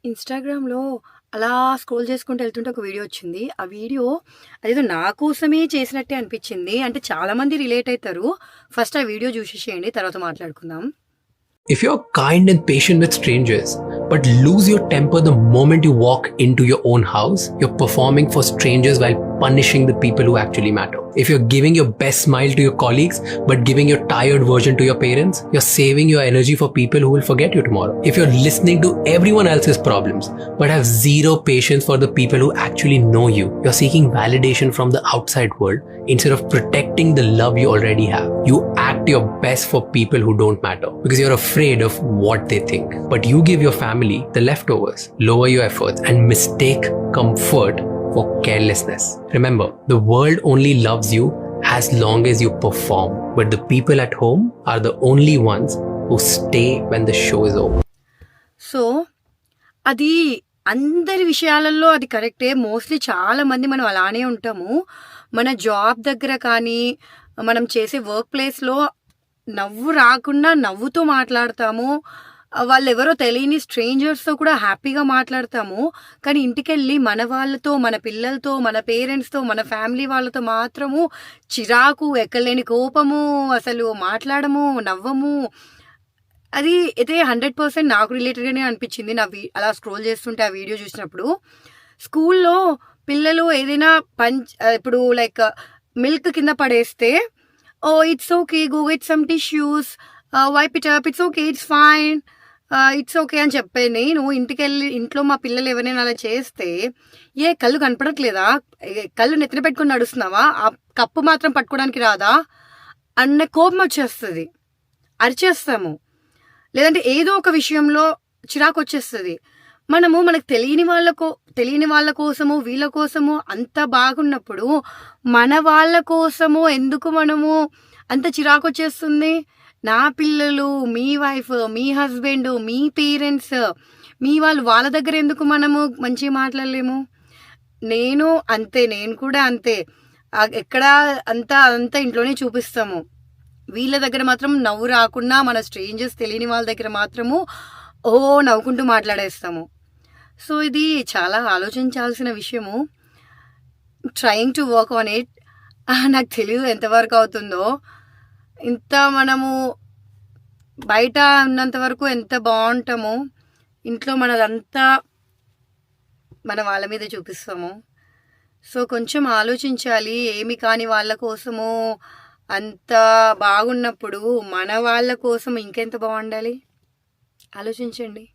ఇన్‌స్టాగ్రామ్‌లో అలా స్క్రోల్ చేసుకుంటూ ఎళ్తుంటే ఒక వీడియో వచ్చింది. ఆ వీడియో అదేదో నా కోసమే చేసినట్టే అనిపిచ్చింది. అంటే చాలామంది రిలేట్ అయితారు. ఫస్ట్ ఆ వీడియో చూసేసేయండి. తర్వాత మాట్లాడుకుందాం. If you're kind and patient with strangers, but lose your temper the moment you walk into your own house, you're performing for strangers while punishing the people who actually matter. If you're giving your best smile to your colleagues, but giving your tired version to your parents, you're saving your energy for people who will forget you tomorrow. If you're listening to everyone else's problems, but have zero patience for the people who actually know you, you're seeking validation from the outside world instead of protecting the love you already have. You act your best for people who don't matter because you're afraid of what they think. But you give your family the leftovers, lower your efforts, and mistake comfort for carelessness. Remember, the world only loves you as long as you perform, but the people at home are the only ones who stay when the show is over. So, అది అందరి విషయాలలో అది కరెక్టే. Mostly చాలామంది మనం అలానే ఉంటాము. మన జాబ్ దగ్గర కానీ, మనం చేసే వర్క్ ప్లేస్‌లో నవ్వు రాకుండా నవ్వుతూ మాట్లాడతాము. వాళ్ళెవరో తెలియని స్ట్రేంజర్స్‌తో కూడా హ్యాపీగా మాట్లాడతాము. కానీ ఇంటికెళ్ళి మన వాళ్ళతో, మన పిల్లలతో, మన పేరెంట్స్‌తో, మన ఫ్యామిలీ వాళ్ళతో మాత్రము చిరాకు, ఎక్కడలేని కోపము, అసలు మాట్లాడము, నవ్వము. అది అయితే 100% నాకు రిలేటెడ్‌గానే అనిపిచ్చింది. అలా స్క్రోల్ చేస్తుంటే ఆ వీడియో చూసినప్పుడు. స్కూల్‌లో పిల్లలు ఏదైనా ఇప్పుడు లైక్ మిల్క్ కింద పడేస్తే, oh! It's okay. Go get some tissues. Wipe it up. It's okay. It's fine. It's okay అని చెప్పే నేను ఇంట్లో మా పిల్లలు ఎవరైనా అలా చేస్తే, కళ్ళు కనపడట్లేదా? కళ్ళు నెత్తిన పెట్టుకొని నడుస్తున్నావా? ఆ కప్పు మాత్రం పట్టుకోవడానికి రాదా? అన్న కోపం వచ్చేస్తది. అరిచేస్తాము. లేదంటే ఏదో ఒక విషయంలో చిరాకొచ్చేస్తది. మనకు తెలియని వాళ్ళ కోసము, వీళ్ళ కోసము అంత బాగున్నప్పుడు, మన వాళ్ళ కోసము ఎందుకు మనము అంత చిరాకొచ్చేస్తుంది? నా పిల్లలు, మీ వైఫ్, మీ హస్బెండ్, మీ పేరెంట్స్, మీ వాళ్ళ దగ్గర ఎందుకు మనము మంచిగా మాట్లాడలేము? నేను కూడా అంతే. ఎక్కడ అంతా ఇంట్లోనే చూపిస్తాము. వీళ్ళ దగ్గర మాత్రం నవ్వు రాకుండా మన స్ట్రేంజర్స్ తెలియని వాళ్ళ దగ్గర మాత్రము నవ్వుకుంటూ మాట్లాడేస్తాము. సో, ఇది చాలా ఆలోచించాల్సిన విషయము. Trying to work on it. నాకు తెలీదు ఎంతవరకు అవుతుందో. మనము బయట ఉన్నంత వరకు ఎంత బాగుంటామో, ఇంట్లో మనదంతా మన వాళ్ళ మీద చూపిస్తాము. సో, కొంచెం ఆలోచించాలి. ఏమి కాని వాళ్ళ కోసము అంత బాగున్నప్పుడు మన వాళ్ళ కోసం ఇంకెంత బాగుండాలి? ఆలోచించండి.